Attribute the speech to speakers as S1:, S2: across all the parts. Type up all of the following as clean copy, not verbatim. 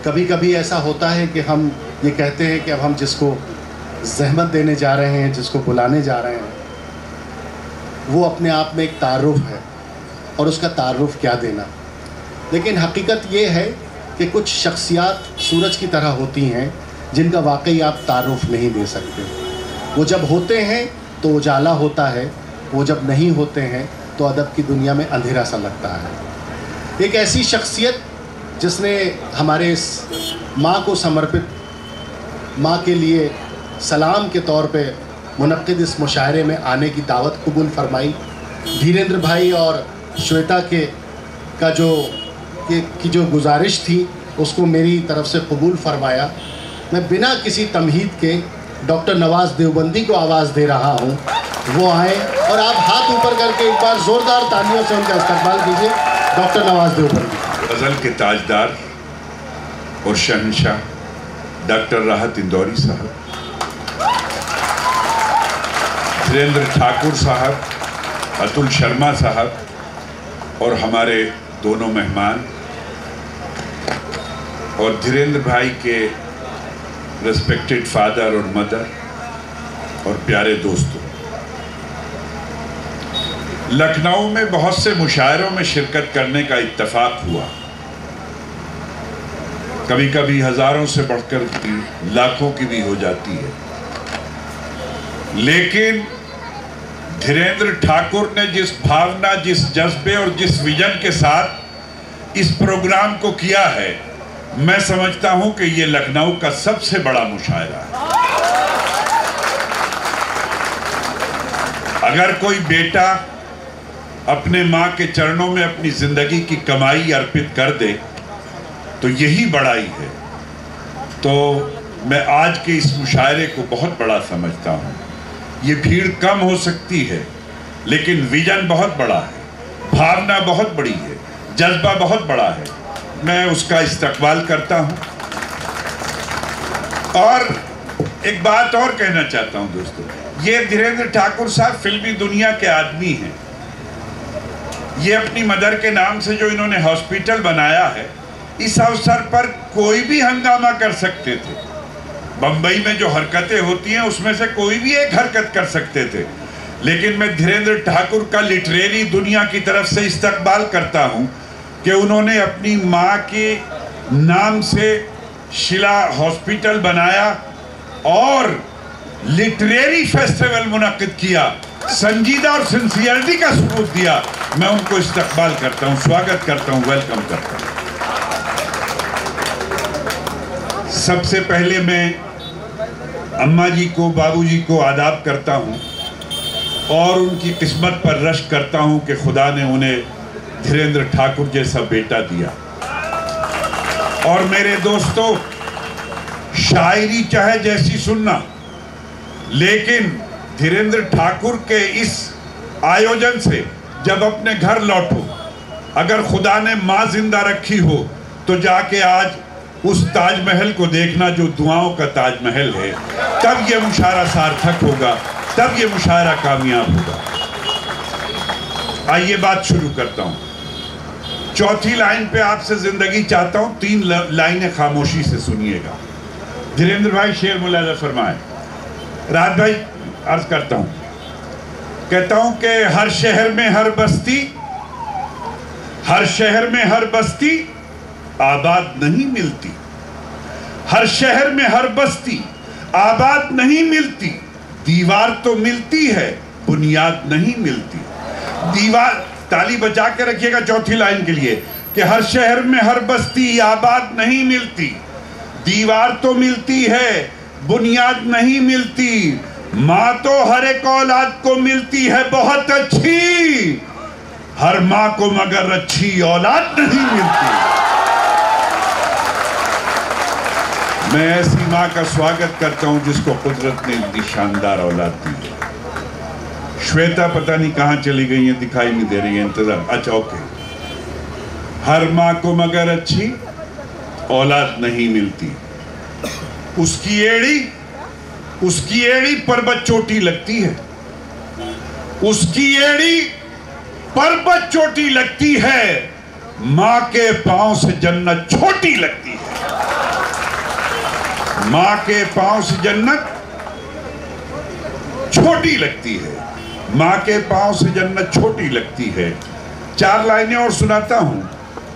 S1: कभी कभी ऐसा होता है कि हम ये कहते हैं कि अब हम जिसको ज़हमत देने जा रहे हैं, जिसको बुलाने जा रहे हैं, वो अपने आप में एक तारुफ है और उसका तारुफ क्या देना। लेकिन हकीकत ये है कि कुछ शख्सियात सूरज की तरह होती हैं जिनका वाकई आप तारुफ नहीं दे सकते। वो जब होते हैं तो उजाला होता है, वो जब नहीं होते हैं तो अदब की दुनिया में अंधेरा सा लगता है। एक ऐसी शख्सियत जिसने हमारे इस माँ को समर्पित, माँ के लिए सलाम के तौर पे मुनक्किद इस मुशायरे में आने की दावत कबूल फरमाई। धीरेन्द्र भाई और श्वेता की जो गुजारिश थी उसको मेरी तरफ से कबूल फरमाया। मैं बिना किसी तमहीद के डॉक्टर नवाज़ देवबंदी को आवाज़ दे रहा हूँ, वो आए और आप हाथ ऊपर करके एक बार ज़ोरदार तालियों से उनका इस्तकबाल कीजिए। डॉक्टर नवाज़ देवबंदी।
S2: गज़ल के ताजदार और शहंशाह डॉक्टर राहत इंदौरी साहब, धीरेन्द्र ठाकुर साहब, अतुल शर्मा साहब और हमारे दोनों मेहमान और धीरेन्द्र भाई के रिस्पेक्टेड फादर और मदर और प्यारे दोस्तों, लखनऊ में बहुत से मुशायरों में शिरकत करने का इत्तफाक हुआ। कभी कभी हजारों से बढ़कर लाखों की भी हो जाती है, लेकिन धीरेन्द्र ठाकुर ने जिस भावना, जिस जज्बे और जिस विजन के साथ इस प्रोग्राम को किया है, मैं समझता हूं कि ये लखनऊ का सबसे बड़ा मुशायरा है। अगर कोई बेटा अपने माँ के चरणों में अपनी जिंदगी की कमाई अर्पित कर दे तो यही बड़ाई है। तो मैं आज के इस मुशायरे को बहुत बड़ा समझता हूँ। ये भीड़ कम हो सकती है लेकिन विजन बहुत बड़ा है, भावना बहुत बड़ी है, जज्बा बहुत बड़ा है। मैं उसका इस्तकबाल करता हूँ। और एक बात और कहना चाहता हूँ दोस्तों, ये धीरेन्द्र ठाकुर साहब फिल्मी दुनिया के आदमी हैं। ये अपनी मदर के नाम से जो इन्होंने हॉस्पिटल बनाया है, इस अवसर पर कोई भी हंगामा कर सकते थे। बंबई में जो हरकतें होती हैं उसमें से कोई भी एक हरकत कर सकते थे, लेकिन मैं धीरेन्द्र ठाकुर का लिटरेरी दुनिया की तरफ से इस्तकबाल करता हूं कि उन्होंने अपनी मां के नाम से शिला हॉस्पिटल बनाया और लिटरेरी फेस्टिवल मुनक्किद किया, संजीदा और सिंसियरिटी का सबूत दिया। मैं उनको इस्तकबाल करता हूं, स्वागत करता हूं, वेलकम करता हूं। सबसे पहले मैं अम्मा जी को, बाबूजी को आदाब करता हूं और उनकी किस्मत पर रश्क करता हूं कि खुदा ने उन्हें धीरेन्द्र ठाकुर जैसा बेटा दिया। और मेरे दोस्तों, शायरी चाहे जैसी सुनना, लेकिन धीरेन्द्र ठाकुर के इस आयोजन से जब अपने घर लौटो, अगर खुदा ने माँ जिंदा रखी हो तो जाके आज उस ताजमहल को देखना जो दुआओं का ताजमहल है। तब ये मुशायरा सार्थक होगा, तब ये मुशायरा कामयाब होगा। आइए बात शुरू करता हूं। चौथी लाइन पे आपसे जिंदगी चाहता हूं, 3 लाइनें खामोशी से सुनिएगा। धीरेन्द्र भाई शेर मुलाजा फरमाए। राज भाई अर्ज करता हूं, कहता हूं कि हर शहर में हर बस्ती, हर शहर में हर बस्ती आबाद नहीं मिलती। हर शहर में हर बस्ती आबाद नहीं मिलती। दीवार तो मिलती है, बुनियाद नहीं मिलती। दीवार, ताली बजा के रखिएगा चौथी लाइन के लिए, कि हर शहर में हर बस्ती आबाद नहीं मिलती। दीवार तो मिलती है, बुनियाद नहीं मिलती। माँ तो हर एक औलाद को मिलती है बहुत अच्छी, हर माँ को मगर अच्छी औलाद नहीं मिलती। मैं ऐसी माँ का स्वागत करता हूं जिसको कुदरत ने इतनी शानदार औलाद दी है। श्वेता पता नहीं कहां चली गई है, दिखाई नहीं दे रही है, इंतजार। अच्छा ओके। हर माँ को मगर अच्छी औलाद नहीं मिलती। उसकी एड़ी पर्वत चोटी लगती है। उसकी एड़ी पर्वत चोटी लगती है। माँ के पांव से जन्नत छोटी लगती है। माँ के पांव से जन्नत छोटी लगती है, माँ के पांव से जन्नत छोटी लगती है। 4 लाइनें और सुनाता हूं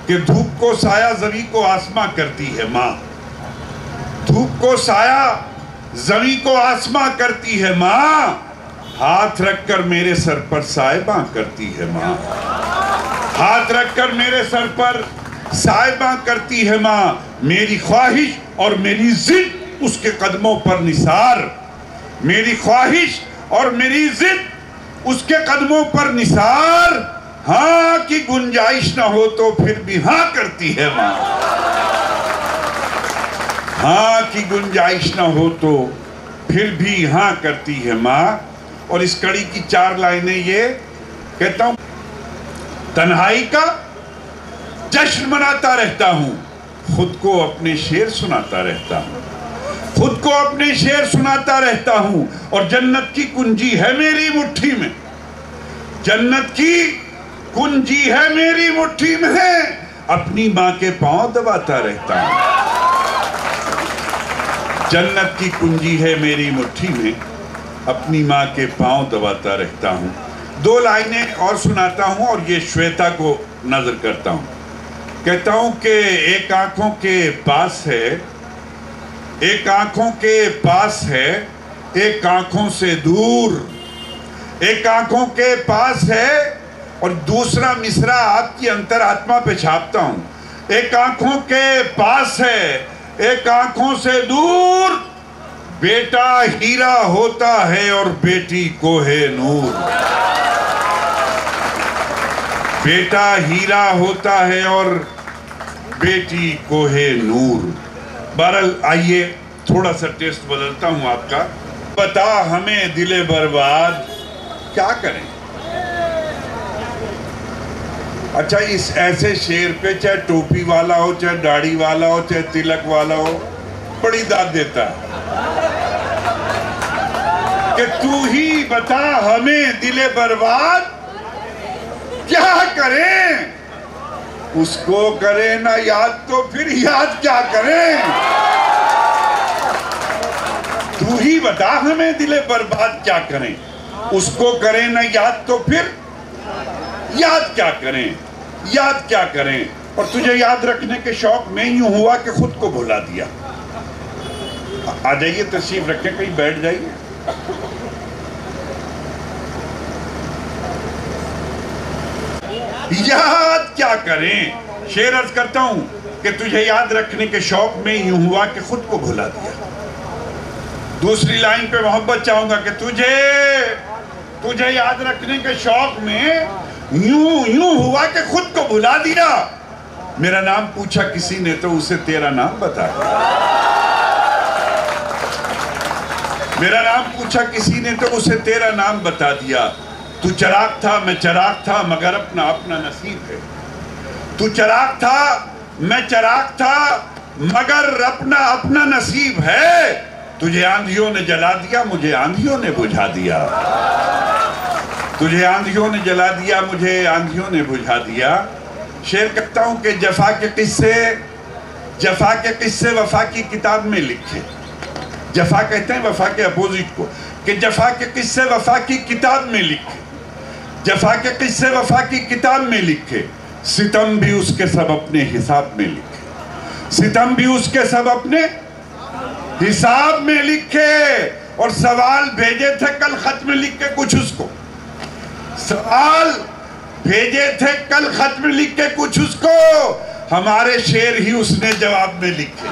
S2: कि धूप को साया जमी को आसमां करती है माँ, धूप को साया जमी को आसमां करती है माँ, हाथ रखकर मेरे सर पर साहिबा करती है माँ, हाथ रखकर मेरे सर पर साहिबा करती है माँ। मेरी ख्वाहिश और मेरी जिद उसके कदमों पर निसार, मेरी ख्वाहिश और मेरी जिद उसके कदमों पर निसार। हाँ की गुंजाइश ना हो तो फिर भी हाँ करती है माँ, हाँ की गुंजाइश ना हो तो फिर भी हाँ करती है माँ। और इस कड़ी की 4 लाइनें ये कहता हूं, तन्हाई का जश्न मनाता रहता हूं, खुद को अपने शेर सुनाता रहता हूं, खुद को अपने शेर सुनाता रहता हूं। और जन्नत की कुंजी है मेरी मुट्ठी में, जन्नत की कुंजी है मेरी मुट्ठी में है, अपनी माँ के पांव दबाता रहता हूं। जन्नत की कुंजी है मेरी मुट्ठी में, अपनी माँ के पांव दबाता रहता हूं। 2 लाइनें और सुनाता हूं और ये श्वेता को नजर करता हूं। कहता हूं कि एक आंखों के पास है, एक आंखों के पास है, एक आंखों से दूर, एक आंखों के पास है। और दूसरा मिसरा आपकी अंतरात्मा पे छापता हूं, एक आंखों के पास है, एक आंखों से दूर, बेटा हीरा होता है और बेटी को है नूर, बेटा हीरा होता है और बेटी को है नूर। बहरहाल आइए थोड़ा सा टेस्ट बदलता हूं आपका। बता हमें दिले बर्बाद क्या करें। अच्छा, इस ऐसे शेर पे चाहे टोपी वाला हो, चाहे दाढ़ी वाला हो, चाहे तिलक वाला हो, बड़ी दाद देता है कि तू ही बता हमें दिले बर्बाद क्या करें। उसको करें ना याद तो फिर याद क्या करें। तू ही बता हमें दिले बर्बाद क्या करें, उसको करें ना याद तो फिर याद क्या करें, याद क्या करें। और तुझे याद रखने के शौक में यूं हुआ कि खुद को भुला दिया। आ जाइए, तशरीफ रखें, कहीं बैठ जाइए। याद क्या करें। शेर अर्ज करता हूं कि तुझे याद रखने के शौक में यूं हुआ कि खुद को भुला दिया। दूसरी लाइन पे मोहब्बत चाहूंगा कि तुझे याद रखने के शौक में यूं हुआ कि खुद को भुला दिया। मेरा नाम पूछा किसी ने तो उसे तेरा नाम बताया, मेरा नाम पूछा किसी ने तो उसे तेरा नाम बता दिया। तू चिराग था मैं चिराग था मगर अपना अपना नसीब है। तू चिराग था मैं चिराग था मगर अपना अपना नसीब है। तुझे आंधियों ने जला दिया मुझे आंधियों ने बुझा दिया। तुझे आंधियों ने जला दिया मुझे आंधियों ने बुझा दिया। शेर कहता हूं कि जफा के किस्से वफा की किताब में लिखे। जफा कहते हैं वफा के अपोजिट को, कि जफा के किस्से वफा की किताब में लिखे। जफा के किस्से वफा की किताब में लिखे। सितम भी उसके सब अपने हिसाब में लिखे। सितम भी उसके सब अपने हिसाब में लिखे। और सवाल भेजे थे कल खत में लिख के कुछ उसको, सवाल भेजे थे कल खत में लिख के कुछ उसको, हमारे शेर ही उसने जवाब में लिखे।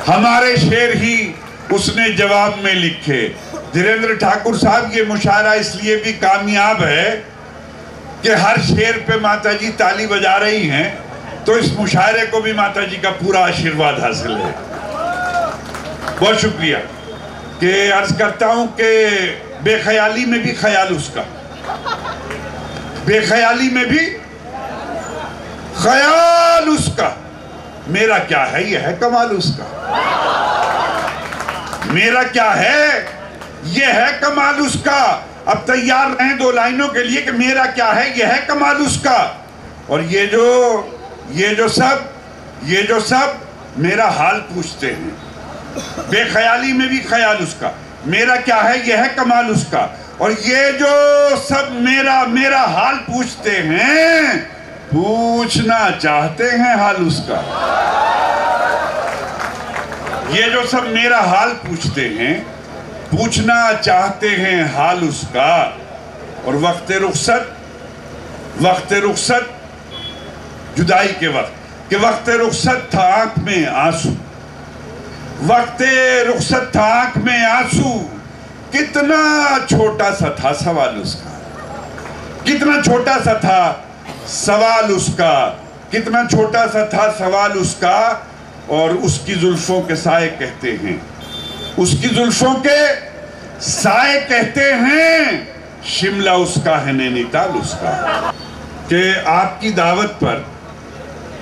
S2: हमारे शेर ही उसने जवाब में लिखे। धीरेन्द्र ठाकुर साहब, ये मुशायरा इसलिए भी कामयाब है कि हर शेर पे माता जी ताली बजा रही हैं, तो इस मुशायरे को भी माता जी का पूरा आशीर्वाद हासिल है। बहुत शुक्रिया। कि अर्ज करता हूं कि बेख्याली में भी ख्याल उसका, बेख्याली में भी ख्याल उसका। मेरा क्या है यह है कमाल उसका। मेरा क्या है यह है कमाल उसका। अब तैयार रहें 2 लाइनों के लिए कि मेरा क्या है यह है कमाल उसका। और ये जो सब मेरा हाल पूछते हैं, बेख्याली में भी ख्याल उसका, मेरा क्या है यह है कमाल उसका। और ये जो सब मेरा मेरा हाल पूछते हैं, पूछना चाहते हैं हाल उसका। ये जो सब मेरा हाल पूछते हैं, पूछना चाहते हैं हाल उसका। और वक्त रुखसत जुदाई के वक्त रुखसत था आंख में आंसू, वक्त रुखसत था आंख में आंसू। कितना छोटा सा था सवाल उसका, कितना छोटा सा था सवाल उसका, कितना छोटा सा था सवाल उसका। और उसकी जुल्फों के साए कहते हैं, उसकी जुल्फों के साए कहते हैं, शिमला उसका है नैनीताल उसका। कि आपकी दावत पर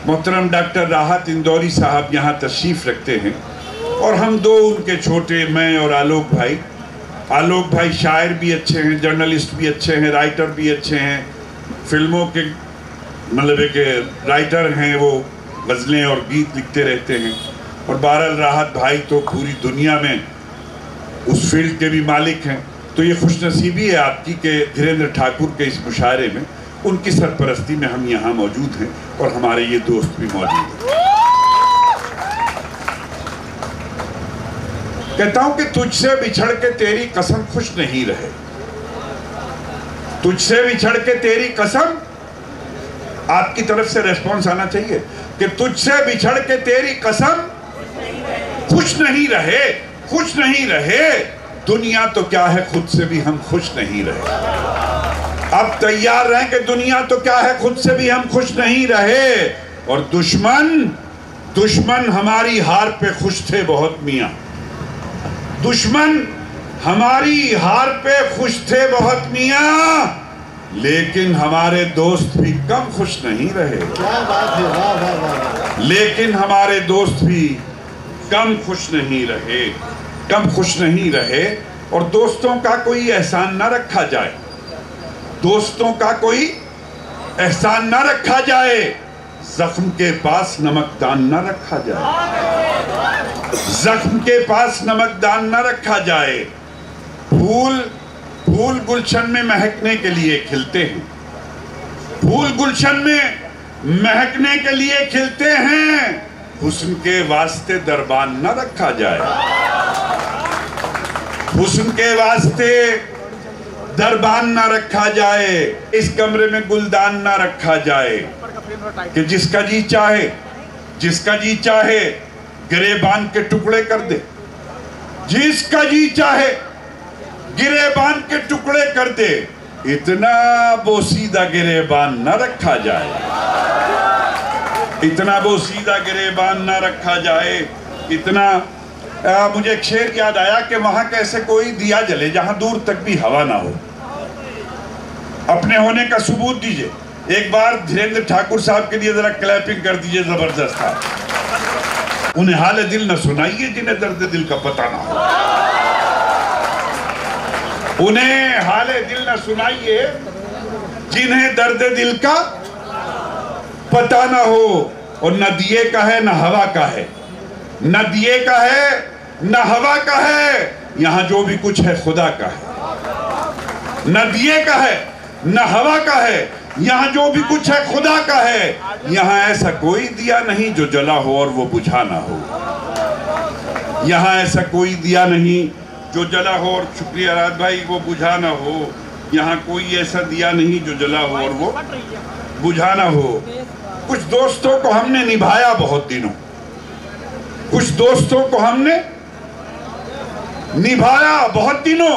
S2: मोहतरम डॉक्टर राहत इंदौरी साहब यहाँ तशरीफ़ रखते हैं और हम दो उनके छोटे, मैं और आलोक भाई शायर भी अच्छे हैं, जर्नलिस्ट भी अच्छे हैं, राइटर भी अच्छे हैं, फिल्मों के मतलब एक राइटर हैं, वो गज़लें और गीत लिखते रहते हैं। और बहरहाल राहत भाई तो पूरी दुनिया में उस फील्ड के भी मालिक हैं। तो ये खुशनसीबी है आपकी कि धीरेन्द्र ठाकुर के इस मुशायरे में उनकी सरपरस्ती में हम यहाँ मौजूद हैं और हमारे ये दोस्त भी मौजूद हैं। कहता हूं कि तुझसे बिछड़ के तेरी कसम खुश नहीं रहे, तुझसे बिछड़ के तेरी कसम। आपकी तरफ से रेस्पॉन्स आना चाहिए कि तुझसे बिछड़ के तेरी कसम खुश नहीं रहे, खुश नहीं रहे। दुनिया तो क्या है, खुद से भी हम खुश नहीं रहे। अब तैयार रहें कि दुनिया तो क्या है, खुद से भी हम खुश नहीं रहे। और दुश्मन हमारी हार पे खुश थे बहुत मियां, दुश्मन हमारी हार पे खुश थे बहुत मियां, लेकिन हमारे दोस्त भी कम खुश नहीं रहे।
S1: क्या बात है, वाह वाह वाह।
S2: लेकिन हमारे दोस्त भी कम खुश नहीं रहे, कम खुश नहीं रहे। और दोस्तों का कोई एहसान न रखा जाए, दोस्तों का कोई एहसान न रखा जाए, जख्म के पास नमकदान न रखा जाए, जख्म के पास नमकदान न रखा जाए। फूल गुलशन में महकने के लिए खिलते हैं, फूल गुलशन में महकने के लिए खिलते हैं, हुस्न के वास्ते दरबान न रखा जाए, हुस्न के वास्ते दरबान न रखा जाए। इस कमरे में गुलदान न रखा जाए कि जिसका जी चाहे गिरेबान के टुकड़े कर दे, जिसका जी चाहे गिरेबान के टुकड़े कर दे। इतना बोसीदा गिरेबान न रखा जाए, इतना बोसीदा गिरेबान न रखा जाए। इतना मुझे एक शेर याद आया कि वहां कैसे कोई दिया जले जहां दूर तक भी हवा ना हो। अपने होने का सबूत दीजिए। एक बार धीरेन्द्र ठाकुर साहब के लिए जरा क्लैपिंग कर दीजिए, जबरदस्त था। उन्हें हाल दिल न सुनाइए जिन्हें दर्द दिल का पता ना हो, उन्हें हाल दिल न सुनाइए जिन्हें दर्द दिल का पता ना हो। और न दिए का है न हवा का है, न दिए का है न हवा का है, यहां जो भी कुछ है खुदा का है। न दिए का है न हवा का है, यहां जो भी कुछ है खुदा का है। यहां ऐसा कोई दिया नहीं जो जला हो और वो बुझा ना हो, यहां ऐसा कोई दिया नहीं जो जला हो और, शुक्रिया राज भाई, वो बुझा ना हो। यहाँ कोई ऐसा दिया नहीं जो जला हो और वो बुझा ना हो। कुछ दोस्तों को हमने निभाया बहुत दिनों, कुछ दोस्तों को हमने निभाया बहुत दिनों,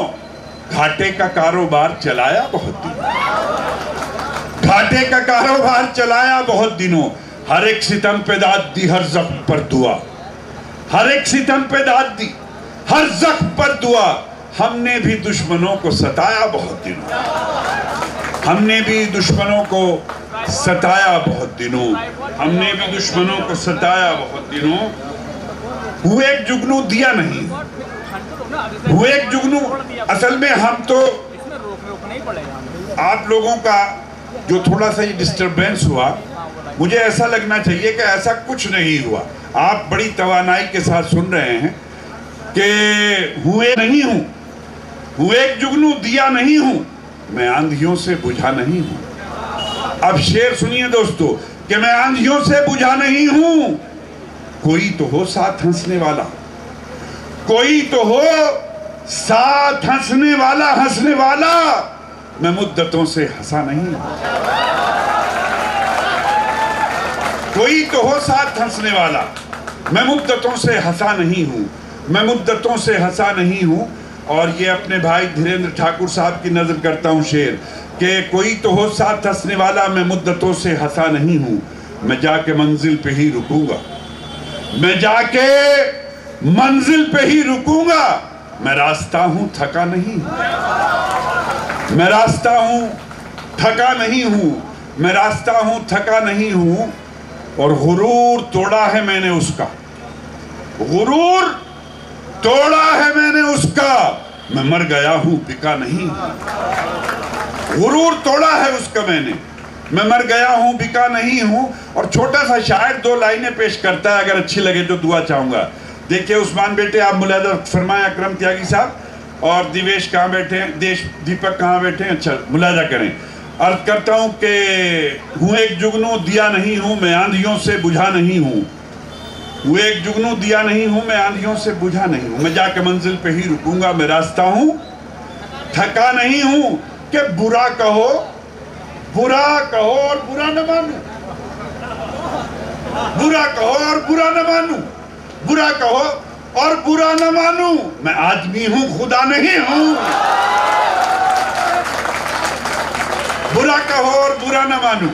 S2: घाटे का कारोबार चलाया बहुत दिनों, घाटे का कारोबार चलाया बहुत दिनों। हर एक सितम पे दाद दी, हर जख्म पर दुआ, हर एक सितम पे दाद दी, हर जख्म पर दुआ। हमने भी दुश्मनों को सताया बहुत दिनों, हमने भी दुश्मनों को सताया बहुत दिनों, हमने भी दुश्मनों को सताया बहुत दिनों। हुए एक जुगनू दिया नहीं, हुए एक जुगनू। असल में हम तो आप लोगों का जो थोड़ा सा ये डिस्टर्बेंस हुआ मुझे ऐसा लगना चाहिए कि ऐसा कुछ नहीं हुआ। आप बड़ी तवानाई के साथ सुन रहे हैं कि हुए नहीं हूं, हुए एक जुगनू दिया नहीं हूं, मैं आंधियों से बुझा नहीं हूं। अब शेर सुनिए दोस्तों कि मैं आंधियों से बुझा नहीं हूं। कोई तो हो साथ हंसने वाला, कोई तो हो साथ हंसने वाला, मैं मुद्दतों से हंसा नहीं हूं। कोई तो हो साथ हंसने वाला, मैं मुद्दतों से हंसा नहीं हूं, मैं मुद्दतों से हंसा नहीं हूं। और ये अपने भाई धीरेन्द्र ठाकुर साहब की नजर करता हूं शेर कि कोई तो हो साथ हंसने वाला, मैं मुद्दतों से हंसा नहीं हूं, मैं जाके मंजिल पे ही रुकूंगा, मैं जाके मंजिल पे ही रुकूंगा, मैं रास्ता हूं थका नहीं, मैं रास्ता हूं थका नहीं हूं, मैं रास्ता हूं थका नहीं हूं। और गुरूर तोड़ा है मैंने उसका, गुरूर तोड़ा है मैंने उसका, मैं मर गया हूं बिका नहीं। गुरूर तोड़ा है उसका मैंने, मैं मर गया हूं बिका नहीं हूं। और छोटा सा शायर 2 लाइनें पेश करता है, अगर अच्छी लगे तो दुआ चाहूंगा। देखिए उस्मान बेटे, आप मुलाहिजा फरमाएं, अकरम त्यागी साहब और दिवेश कहाँ बैठे हैं, देश दीपक कहाँ बैठे हैं, अच्छा मुलाहिजा करें। अर्ज करता हूं कि हूँ एक जुगनू दिया नहीं हूं, मैं आंधियों से बुझा नहीं हूं, हूँ एक जुगनू दिया नहीं हूं, मैं आंधियों से बुझा नहीं हूं, मैं जाके मंजिल पे ही रुकूंगा, मैं रास्ता हूं थका नहीं हूं। कि बुरा कहो और बुरा न मानू, बुरा कहो और बुरा न मानू, बुरा कहो और बुरा न मानू, मैं आदमी हूं खुदा नहीं हूं। बुरा कहो और बुरा न मानू,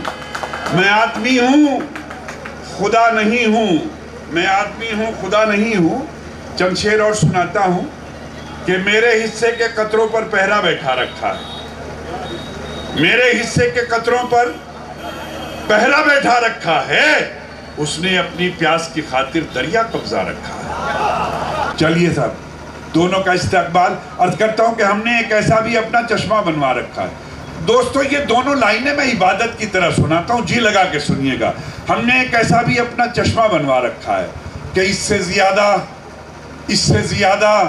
S2: मैं आदमी हूं खुदा नहीं हूं, मैं आदमी हूं खुदा नहीं हूं। चंद शेर और सुनाता हूं कि मेरे हिस्से के कतरों पर पहरा बैठा रखा है, मेरे हिस्से के कतरों पर पहरा बैठा रखा है, उसने अपनी प्यास की खातिर दरिया कब्जा रखा है। चलिए साहब, दोनों का इस्तकबाल। अर्ज करता हूं कि हमने एक ऐसा भी अपना चश्मा बनवा रखा है। दोस्तों ये दोनों लाइनें मैं इबादत की तरह सुनाता हूं, जी लगा के सुनिएगा। हमने एक ऐसा भी अपना चश्मा बनवा रखा है कि इससे ज्यादा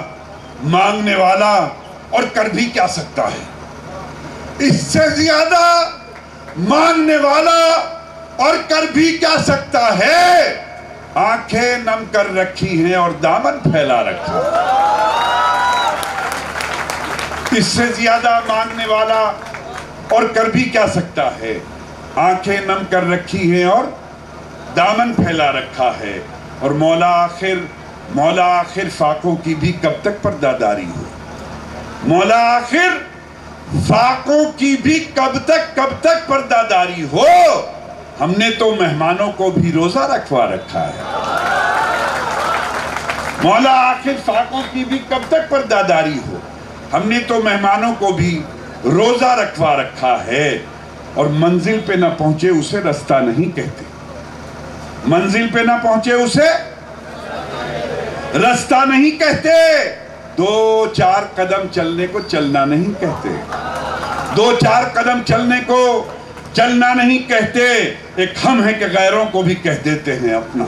S2: मांगने वाला और कर भी क्या सकता है, इससे ज्यादा मांगने वाला और कर भी क्या सकता है। आंखें नम कर रखी हैं और दामन फैला रखा, इससे ज्यादा मांगने वाला और कर भी क्या सकता है। आंखें नम कर रखी हैं और दामन फैला रखा है। और मौला आखिर फाकों की भी कब तक पर्दादारी हो, मौला आखिर फाकों की भी कब तक पर्दादारी हो। हमने तो मेहमानों को भी रोजा रखवा रखा है, मौला आखिर फाकों की भी कब तक पर्दादारी हो। हमने तो मेहमानों को भी रोजा रखवा रखा है। और मंजिल पे ना पहुंचे उसे रास्ता नहीं कहते, मंजिल पे ना पहुंचे उसे रास्ता नहीं कहते। 2-4 कदम चलने को चलना नहीं कहते, 2-4 कदम चलने को चलना नहीं कहते। एक हम है कि गैरों को भी कह देते हैं अपना,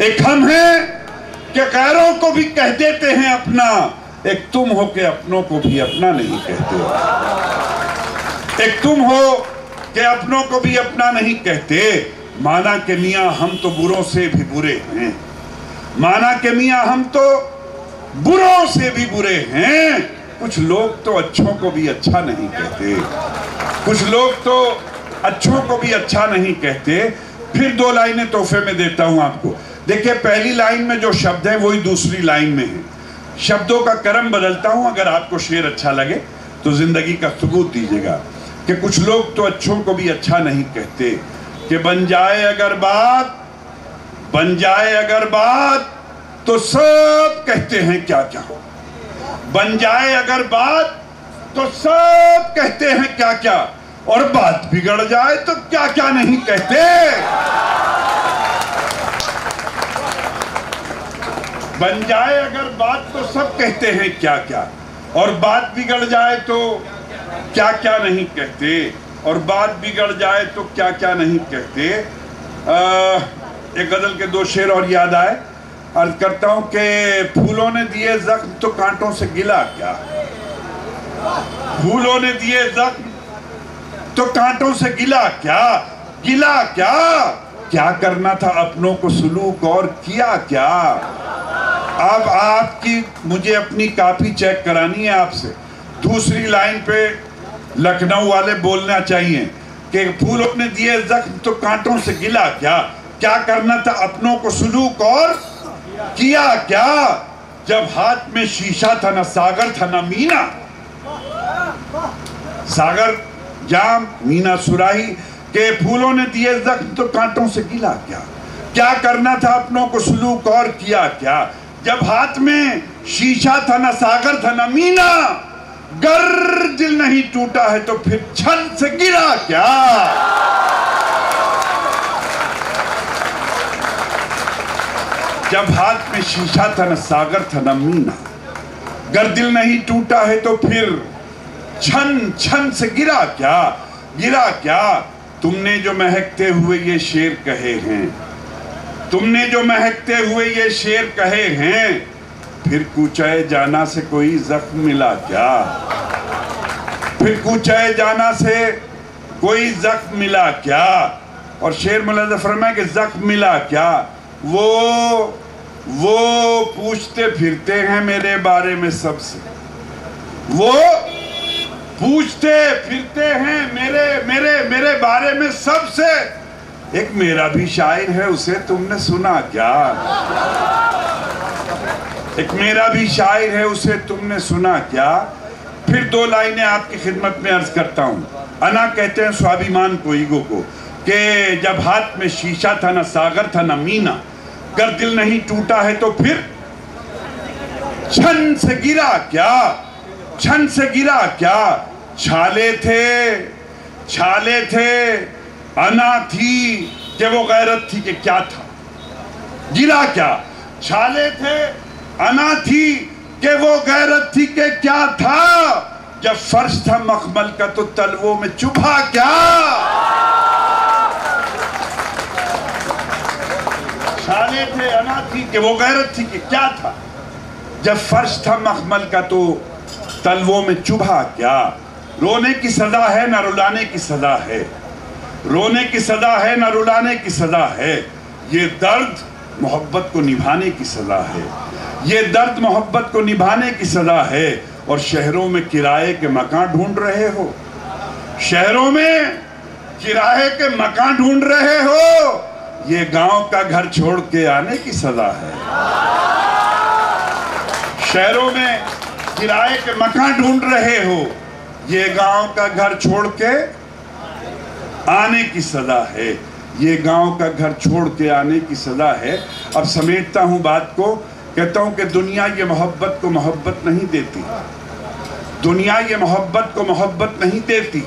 S2: एक हम है कि गैरों को भी कह देते हैं अपना। एक तुम हो के अपनों को भी अपना नहीं कहते, एक तुम हो कि अपनों को भी अपना नहीं कहते। माना के मियाँ हम तो बुरों से भी बुरे हैं, माना के मियाँ हम तो बुरों से भी बुरे हैं। कुछ लोग तो अच्छों को भी अच्छा नहीं कहते, कुछ लोग तो अच्छों को भी अच्छा नहीं कहते। फिर 2 लाइनें तोहफे में देता हूं आपको। देखिए पहली लाइन में जो शब्द है वही दूसरी लाइन में है, शब्दों का क्रम बदलता हूं। अगर आपको शेर अच्छा लगे तो जिंदगी का सबूत दीजिएगा कि कुछ लोग तो अच्छों को भी अच्छा नहीं कहते। कि बन जाए अगर बात तो सब कहते हैं क्या क्या, बन जाए अगर बात तो सब कहते हैं क्या क्या, और बात बिगड़ जाए तो क्या क्या नहीं कहते। बन जाए अगर बात तो सब कहते हैं क्या क्या, और बात बिगड़ जाए तो क्या क्या नहीं कहते। और बात बिगड़ जाए तो क्या क्या नहीं कहते। एक गजल के 2 शेर और याद आए। अर्ज करता हूं कि फूलों ने दिए जख्म तो कांटों से गिला क्या, फूलों ने दिए जख्म तो कांटों से गिला क्या, गिला क्या, क्या करना था अपनों को सुलूक और किया क्या। अब आपकी मुझे अपनी कापी चेक करानी है आपसे। दूसरी लाइन पे लखनऊ वाले बोलना चाहिए कि फूलों ने दिए जख्म तो कांटों से गिला क्या, क्या करना था अपनों को सुलूक और किया क्या। जब हाथ में शीशा था, ना सागर था ना मीना, सागर जाम मीना सुराही, के फूलों ने दिए जख्म तो कांटों से गिला क्या, क्या करना था अपनों को सुलूक और किया क्या। जब हाथ में शीशा था, ना सागर था ना मीना, गर दिल नहीं टूटा है तो फिर छन से गिरा क्या। जब हाथ में शीशा था, ना सागर था ना मीना, गर दिल नहीं टूटा है तो फिर छन छन से गिरा क्या, गिरा क्या। तुमने जो महकते हुए ये शेर कहे हैं, तुमने जो महकते हुए ये शेर कहे हैं, फिर कूचाए जाना से कोई जख्म मिला क्या, फिर कूचाए जाना से कोई जख्म मिला क्या। और शेर मुलाज़ा फरमाए कि जख्म मिला क्या, वो पूछते फिरते हैं मेरे बारे में सबसे, वो पूछते फिरते हैं मेरे बारे में सबसे। एक मेरा भी शायर है, उसे तुमने सुना क्या, एक मेरा भी शायर है, उसे तुमने सुना क्या। फिर 2 लाइनें आपकी खिदमत में अर्ज करता हूं। अना कहते हैं स्वाभिमान को, ईगो को, कि जब हाथ में शीशा था, ना सागर था ना मीना, गर दिल नहीं टूटा है तो फिर छन से गिरा क्या, छन से गिरा क्या। छाले थे अना थी कि वो गैरत थी कि क्या था, गिरा क्या। छाले थे अना थी कि वो गैरत थी कि क्या था। जब फर्श था मखमल का तो तलवों में चुभा क्या। छाले थे अना थी कि वो गैरत थी कि क्या था। जब फर्श था मखमल का तो तलवों में चुभा क्या। रोने की सजा है ना रुलाने की सजा है, रोने की सजा है ना रुलाने की सजा है। ये दर्द मोहब्बत को निभाने की सजा है, ये दर्द मोहब्बत को निभाने की सजा है। और शहरों में किराए के मकान ढूंढ रहे हो, शहरों में किराए के मकान ढूंढ रहे हो, ये गांव का घर छोड़ के आने की सजा है। शहरों में किराए के मकान ढूंढ रहे हो, ये गांव का घर छोड़ के आने की सजा है, ये गांव का घर छोड़ के आने की सजा है। अब समेटता हूं बात को, कहता हूं कि दुनिया ये मोहब्बत को मोहब्बत नहीं देती, दुनिया ये मोहब्बत को मोहब्बत नहीं देती।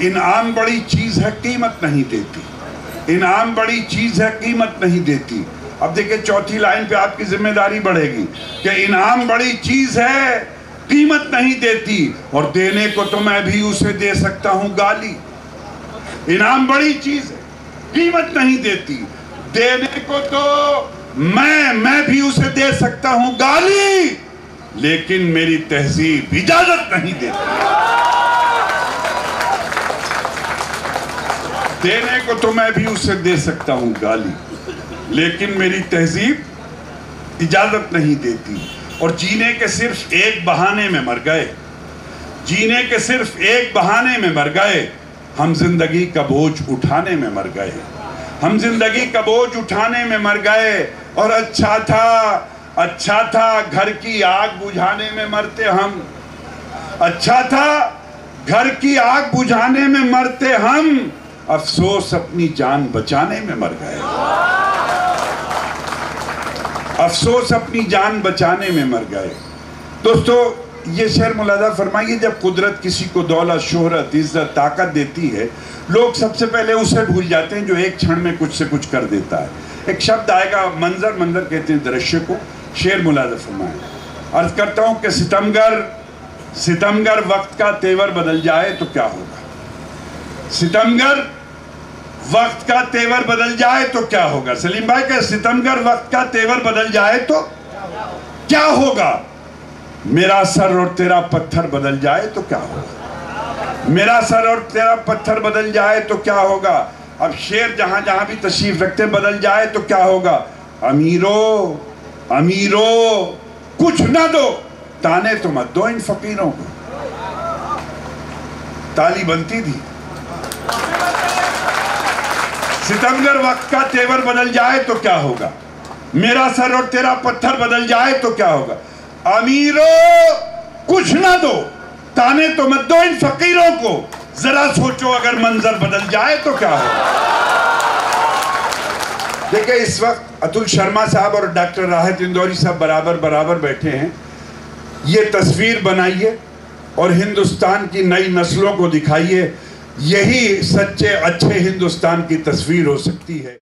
S2: इनाम बड़ी चीज है, कीमत नहीं देती, इनाम बड़ी चीज है, कीमत नहीं देती। अब देखिए चौथी लाइन पे आपकी जिम्मेदारी बढ़ेगी कि इनाम बड़ी चीज है, कीमत नहीं देती, और देने को तो मैं भी उसे दे सकता हूं गाली। इनाम बड़ी चीज है, कीमत नहीं देती, देने को तो मैं भी उसे दे सकता हूं गाली, लेकिन मेरी तहजीब इजाजत नहीं देती। देने को तो मैं भी उसे दे सकता हूं गाली, लेकिन मेरी तहजीब इजाजत नहीं देती। और जीने के सिर्फ एक बहाने में मर गए, जीने के सिर्फ एक बहाने में मर गए। हम जिंदगी का बोझ उठाने में मर गए, हम जिंदगी का बोझ उठाने में मर गए। और अच्छा था घर की आग बुझाने में मरते हम, अच्छा था घर की आग बुझाने में मरते हम, अफसोस अपनी जान बचाने में मर गए, अफसोस अपनी जान बचाने में मर गए। दोस्तों ये शेर मुलाजा फरमाइए, जब कुदरत किसी को दौलत, शोहरत, इज्जत, ताकत देती है, लोग सबसे पहले उसे भूल जाते हैं जो एक क्षण में कुछ से कुछ कर देता है। एक शब्द आएगा मंजर, मंजर कहते हैं दृश्य को। शेर मुलाजा फरमाए, अर्ज करता हूं कि सितमगर वक्त का तेवर बदल जाए तो क्या होगा, सितमगर वक्त का तेवर बदल जाए तो क्या होगा? सलीम भाई का सितमगर वक्त का तेवर बदल जाए तो क्या होगा? मेरा सर और तेरा पत्थर बदल जाए तो क्या होगा? मेरा सर और तेरा पत्थर बदल जाए तो क्या होगा? अब शेर जहां जहां भी तशरीफ रखते बदल जाए तो क्या होगा? अमीरों अमीरों कुछ ना दो, ताने तो मत दो इन फकीरों को। ताली बनती थी। सितमगर वक्त का तेवर बदल जाए तो क्या होगा? मेरा सर और तेरा पत्थर बदल जाए तो क्या होगा? अमीरों कुछ ना दो, ताने तो मत दो इन फकीरों को। जरा सोचो अगर मंजर बदल जाए तो क्या होगा? देखिए, इस वक्त अतुल शर्मा साहब और डॉक्टर राहत इंदौरी साहब बराबर बैठे हैं। ये तस्वीर बनाइए और हिंदुस्तान की नई नस्लों को दिखाइए। यही सच्चे अच्छे हिंदुस्तान की तस्वीर हो सकती है।